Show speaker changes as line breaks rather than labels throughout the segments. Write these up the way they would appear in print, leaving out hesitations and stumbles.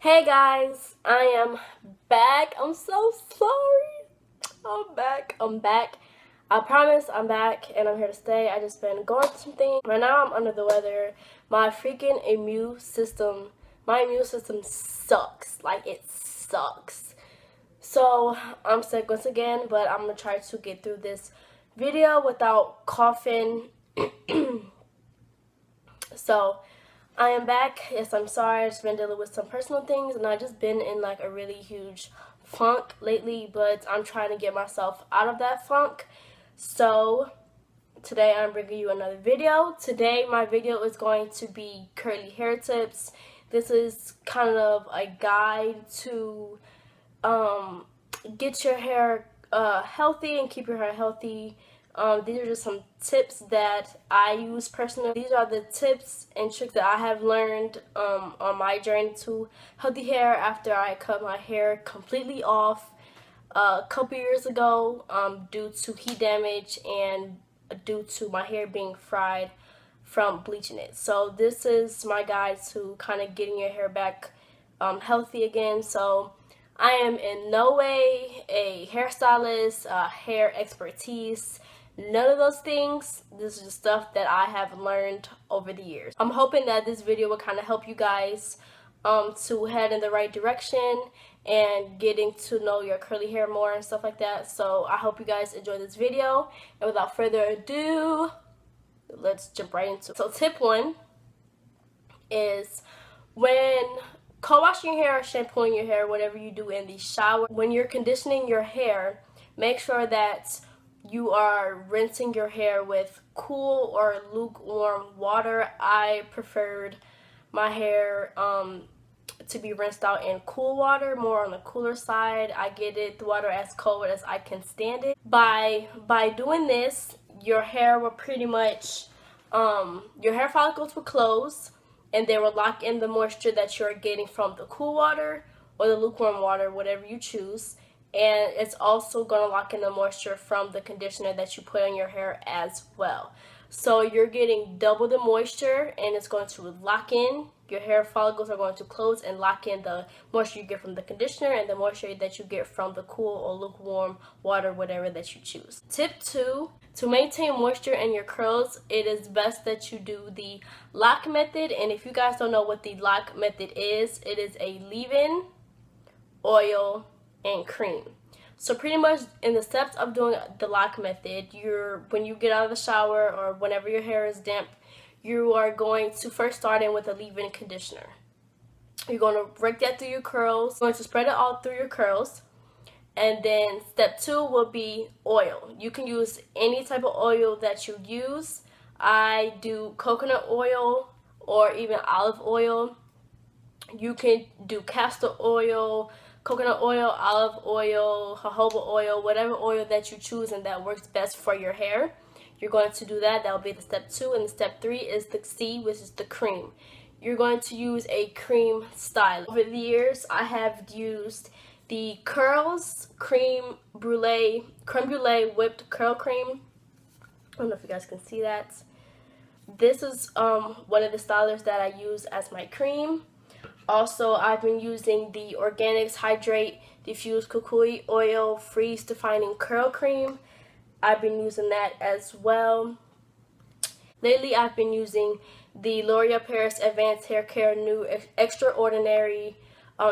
Hey guys, I am back. I'm so sorry. I'm back. I promise I'm back and I'm here to stay. I just been going through some things. Right now I'm under the weather. My immune system sucks. Like, it sucks. So I'm sick once again, but I'm gonna try to get through this video without coughing. So I am back. Yes, I'm sorry. I've just been dealing with some personal things, and I've just been in like a really huge funk lately, but I'm trying to get myself out of that funk. So today I'm bringing you another video. Today my video is going to be curly hair tips. This is kind of a guide to get your hair healthy and keep your hair healthy. These are just some tips that I use personally. These are the tips and tricks that I have learned on my journey to healthy hair after I cut my hair completely off a couple years ago due to heat damage and due to my hair being fried from bleaching it. So this is my guide to kind of getting your hair back healthy again. So I am in no way a hairstylist, hair expertise, none of those things. This is just stuff that I have learned over the years. I'm hoping that this video will kind of help you guys to head in the right direction and getting to know your curly hair more and stuff like that. So I hope you guys enjoy this video. And without further ado, let's jump right into it. So tip 1 is when co-washing your hair or shampooing your hair, whatever you do in the shower, when you're conditioning your hair, make sure that you are rinsing your hair with cool or lukewarm water. I preferred my hair to be rinsed out in cool water, more on the cooler side. I get it, the water as cold as I can stand it. By doing this, your hair will pretty much, your hair follicles will close, and they will lock in the moisture that you're getting from the cool water or the lukewarm water, whatever you choose. And it's also going to lock in the moisture from the conditioner that you put on your hair as well. So you're getting double the moisture, and it's going to lock in. Your hair follicles are going to close and lock in the moisture you get from the conditioner and the moisture that you get from the cool or lukewarm water, whatever that you choose. Tip 2, to maintain moisture in your curls, it is best that you do the lock method. And if you guys don't know what the lock method is, it is a leave-in, oil, and cream. So pretty much in the steps of doing the lock method, when you get out of the shower or whenever your hair is damp, you are going to first start in with a leave-in conditioner. You're going to rake that through your curls. You're going to spread it all through your curls. And then step 2 will be oil. You can use any type of oil that you use. I do coconut oil or even olive oil. You can do castor oil, coconut oil, olive oil, jojoba oil, whatever oil that you choose and that works best for your hair. You're going to do that. That will be the step 2. And the step 3 is the C, which is the cream. You're going to use a cream style. Over the years, I have used the Curls Creme Brulee Whipped Curl Cream. I don't know if you guys can see that. This is one of the stylers that I use as my cream. Also, I've been using the Organics Hydrate Diffuse Kukui Oil Freeze Defining Curl Cream. I've been using that as well. Lately, I've been using the L'Oreal Paris Advanced Hair Care New Extraordinary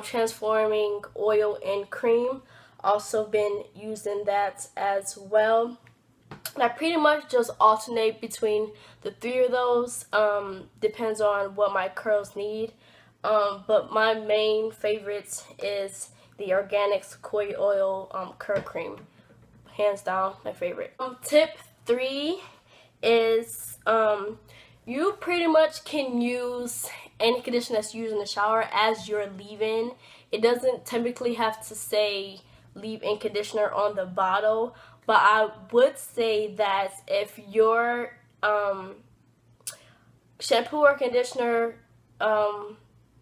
Transforming Oil and Cream. Also been using that as well. And I pretty much just alternate between the 3 of those. Depends on what my curls need. But my main favorite is the Organics Kukui Oil Curl Cream. Hands down, my favorite. Tip 3 is you pretty much can use any conditioner that's used in the shower as your leave-in. It doesn't typically have to say leave-in conditioner on the bottle, but I would say that if your shampoo or conditioner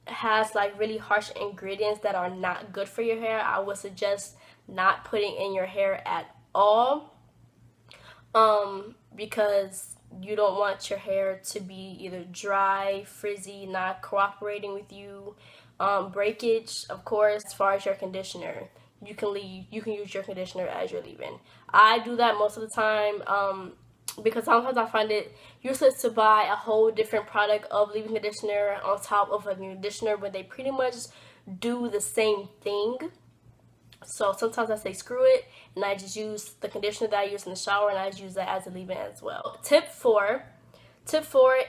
has like really harsh ingredients that are not good for your hair, I would suggest not putting in your hair at all, because you don't want your hair to be either dry, frizzy, not cooperating with you, breakage, of course. As far as your conditioner, you can use your conditioner as your leave-in. I do that most of the time because sometimes I find it useless to buy a whole different product of leave-in conditioner on top of a conditioner when they pretty much do the same thing. So sometimes I say screw it, and I just use the conditioner that I use in the shower, and I just use that as a leave-in as well. Tip 4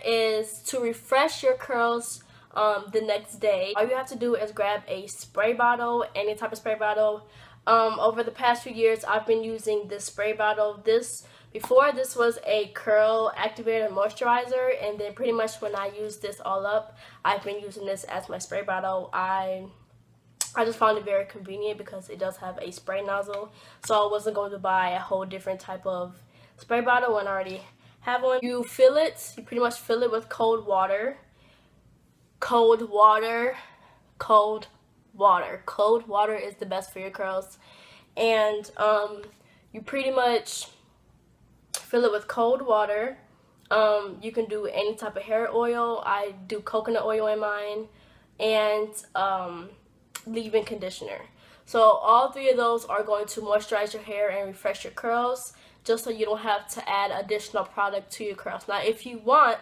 is to refresh your curls the next day. All you have to do is grab a spray bottle, any type of spray bottle. Over the past few years, I've been using this spray bottle. Before this was a curl activator and moisturizer, and then pretty much when I use this all up, I've been using this as my spray bottle. I just found it very convenient because it does have a spray nozzle, so I wasn't going to buy a whole different type of spray bottle when I already have one. You pretty much fill it with cold water. Cold water is the best for your curls. And you pretty much fill it with cold water. You can do any type of hair oil. I do coconut oil in mine, and leave-in conditioner. So all three of those are going to moisturize your hair and refresh your curls, just so you don't have to add additional product to your curls. Now, if you want,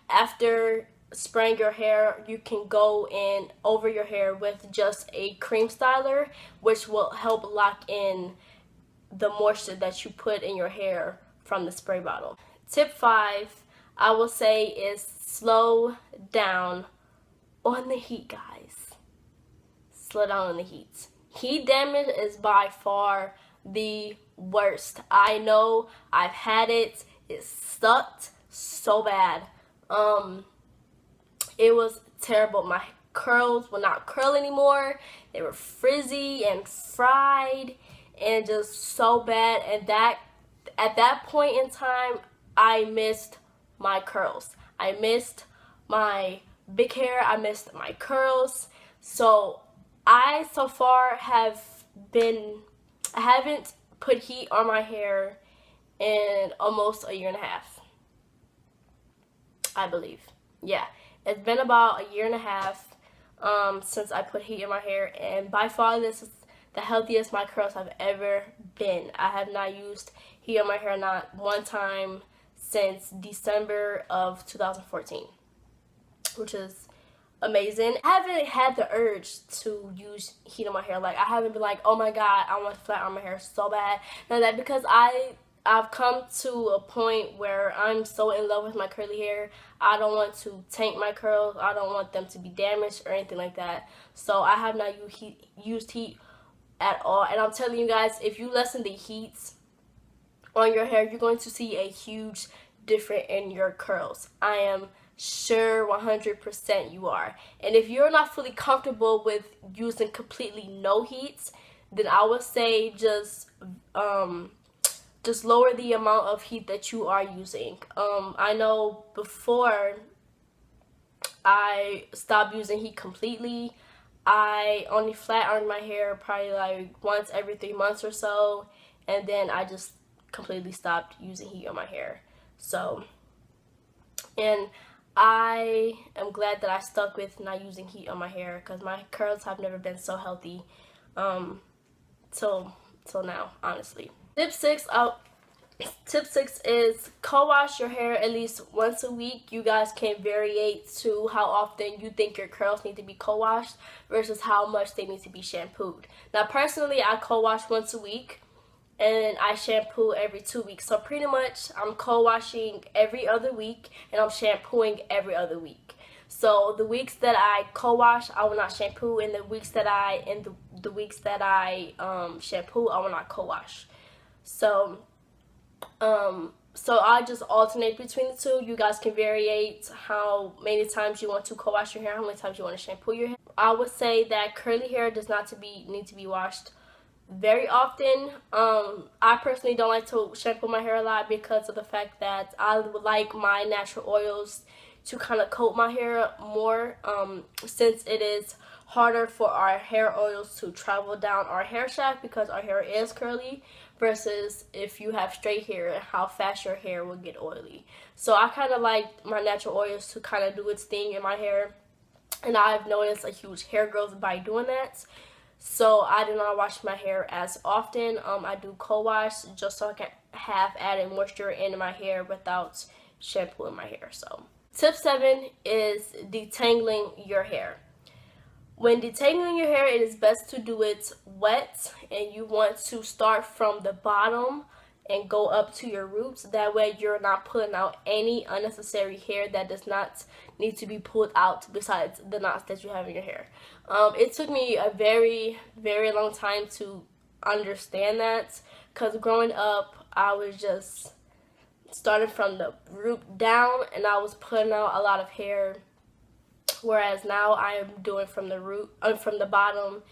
after spraying your hair, you can go in over your hair with just a cream styler, which will help lock in the moisture that you put in your hair from the spray bottle. Tip 5, I will say, is slow down on the heat, guys. Slow down on the heat. Heat damage is by far the worst. I know, I've had it. It sucked so bad. It was terrible. My curls would not curl anymore. They were frizzy and fried and just so bad. And at that point in time, I missed my curls. I missed my big hair. I missed my curls. So I so far I haven't put heat on my hair in almost a year and a half, I believe. Yeah, it's been about a year and a half since I put heat in my hair, and by far this is the healthiest my curls have ever been. I have not used heat on my hair not one time since December of 2014, which is amazing. I haven't had the urge to use heat on my hair. Like, I haven't been like, oh my god, I want to flat iron my hair so bad. None of that, because I've come to a point where I'm so in love with my curly hair. I don't want to taint my curls. I don't want them to be damaged or anything like that. So I have not used heat at all. And I'm telling you guys, if you lessen the heat on your hair, you're going to see a huge difference in your curls. I am sure 100% you are. And if you're not fully comfortable with using completely no heat, then I would say just lower the amount of heat that you are using. I know before I stopped using heat completely, I only flat ironed my hair probably like once every 3 months or so, and then I just completely stopped using heat on my hair. So, and I am glad that I stuck with not using heat on my hair, because my curls have never been so healthy till now, honestly. Tip 6 is co-wash your hair at least once a week. You guys can vary to how often you think your curls need to be co-washed versus how much they need to be shampooed. Now, personally, I co-wash once a week and I shampoo every 2 weeks. So pretty much I'm co-washing every other week and I'm shampooing every other week. So the weeks that I co-wash, I will not shampoo, and the weeks that I shampoo, I will not co-wash. So I just alternate between the two. You guys can vary how many times you want to co-wash your hair, how many times you want to shampoo your hair. I would say that curly hair does not need to be washed very often. I personally don't like to shampoo my hair a lot because of the fact that I would like my natural oils to kind of coat my hair more, since it is harder for our hair oils to travel down our hair shaft because our hair is curly, versus if you have straight hair and how fast your hair will get oily. So I kind of like my natural oils to kind of do its thing in my hair and I've noticed a huge hair growth by doing that. So I do not wash my hair as often. I do co-wash just so I can have added moisture in my hair without shampooing my hair. So tip 7 is detangling your hair. When detangling your hair, it is best to do it wet, and you want to start from the bottom and go up to your roots. That way you're not pulling out any unnecessary hair that does not need to be pulled out besides the knots that you have in your hair. It took me a very, very long time to understand that, because growing up I was just started from the root down and I was putting out a lot of hair, whereas now I am doing from the bottom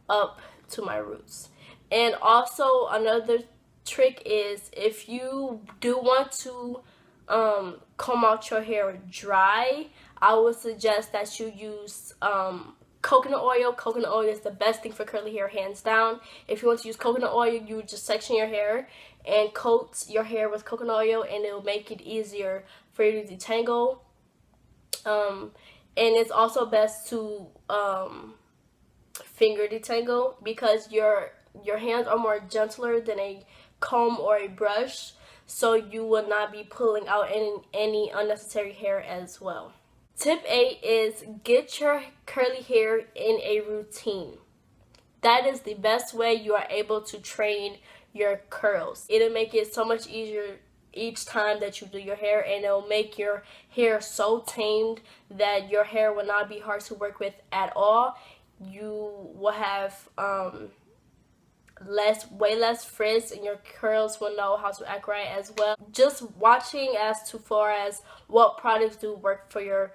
up to my roots. And also another trick is, if you do want to comb out your hair dry, I would suggest that you use coconut oil. Coconut oil is the best thing for curly hair, hands down. If you want to use coconut oil, you just section your hair and coat your hair with coconut oil, and it will make it easier for you to detangle. And it's also best to finger detangle, because your hands are more gentler than a comb or a brush, so you will not be pulling out any unnecessary hair as well. Tip 8 is get your curly hair in a routine. That is the best way you are able to train your curls. It'll make it so much easier each time that you do your hair, and it'll make your hair so tamed that your hair will not be hard to work with at all. You will have way less frizz, and your curls will know how to act right as well. Just watching as far as what products do work for your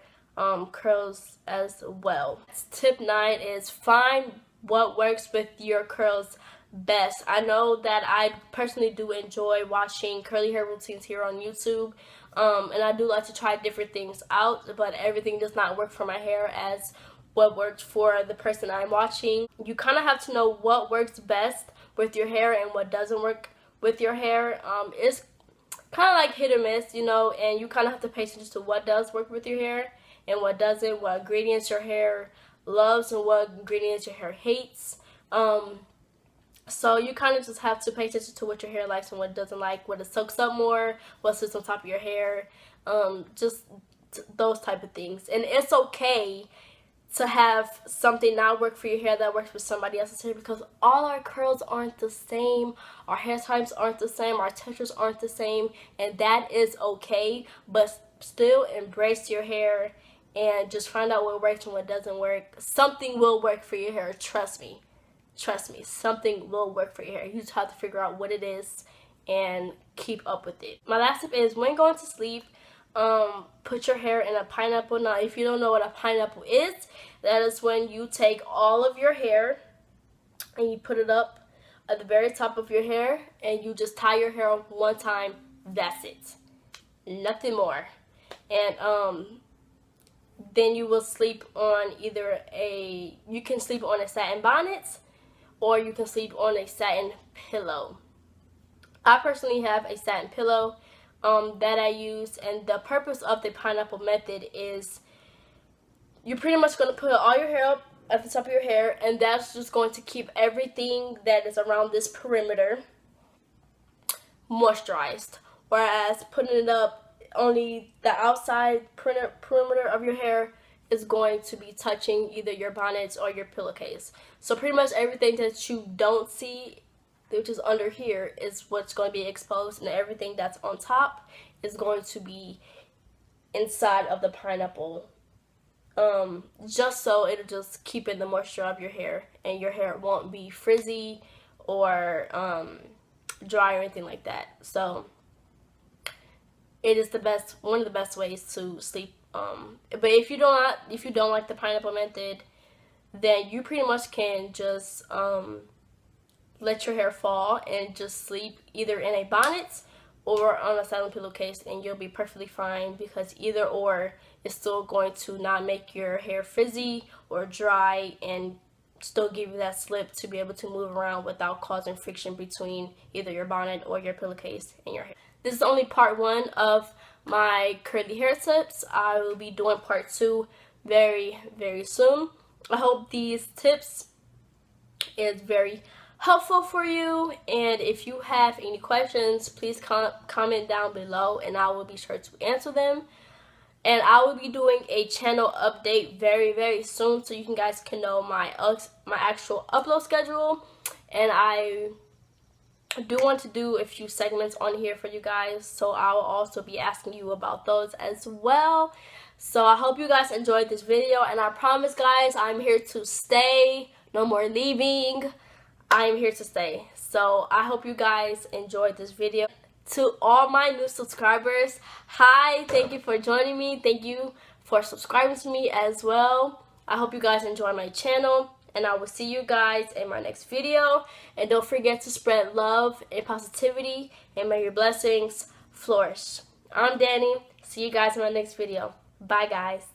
curls as well. Tip 9 is find what works with your curls best. I know that I personally do enjoy watching curly hair routines here on YouTube, and I do like to try different things out, but everything does not work for my hair as what works for the person I'm watching. You kind of have to know what works best with your hair and what doesn't work with your hair. It's kind of like hit or miss, you know, and you kind of have to pay attention to what does work with your hair and what doesn't, what ingredients your hair loves and what ingredients your hair hates. So you kind of just have to pay attention to what your hair likes and what it doesn't like, what it soaks up more, what sits on top of your hair, just those type of things. And it's okay to have something not work for your hair that works for somebody else's hair, because all our curls aren't the same, our hair types aren't the same, our textures aren't the same, and that is okay. But still embrace your hair and just find out what works and what doesn't work. Something will work for your hair, trust me. Trust me, something will work for your hair. You just have to figure out what it is and keep up with it. My last tip is, when going to sleep, put your hair in a pineapple. Now, if you don't know what a pineapple is, that is when you take all of your hair and you put it up at the very top of your hair and you just tie your hair up one time. That's it. Nothing more. And then you will sleep on you can sleep on a satin bonnet, or you can sleep on a satin pillow. I personally have a satin pillow that I use, and the purpose of the pineapple method is you're pretty much going to put all your hair up at the top of your hair, and that's just going to keep everything that is around this perimeter moisturized, whereas putting it up, only the outside perimeter of your hair is going to be touching either your bonnets or your pillowcase. So pretty much everything that you don't see, which is under here, is what's going to be exposed, and everything that's on top is going to be inside of the pineapple, just so it'll just keep in the moisture of your hair, and your hair won't be frizzy or dry or anything like that. So it is one of the best ways to sleep. But if you don't like the pineapple method, then you pretty much can just let your hair fall and just sleep either in a bonnet or on a satin pillowcase, and you'll be perfectly fine, because either or is still going to not make your hair frizzy or dry and still give you that slip to be able to move around without causing friction between either your bonnet or your pillowcase and your hair. This is only part 1 of my curly hair tips. I will be doing part 2 very, very soon. I hope these tips is very helpful for you, and if you have any questions, please comment down below and I will be sure to answer them. And I will be doing a channel update very, very soon, so you guys can know my actual upload schedule. And I do want to do a few segments on here for you guys, so I will also be asking you about those as well. So I hope you guys enjoyed this video, and I promise guys, I'm here to stay. No more leaving. I am here to stay. So I hope you guys enjoyed this video. To all my new subscribers, hi, thank you for joining me. Thank you for subscribing to me as well. I hope you guys enjoy my channel, and I will see you guys in my next video. And don't forget to spread love and positivity, and may your blessings flourish. I'm Danny. See you guys in my next video. Bye guys.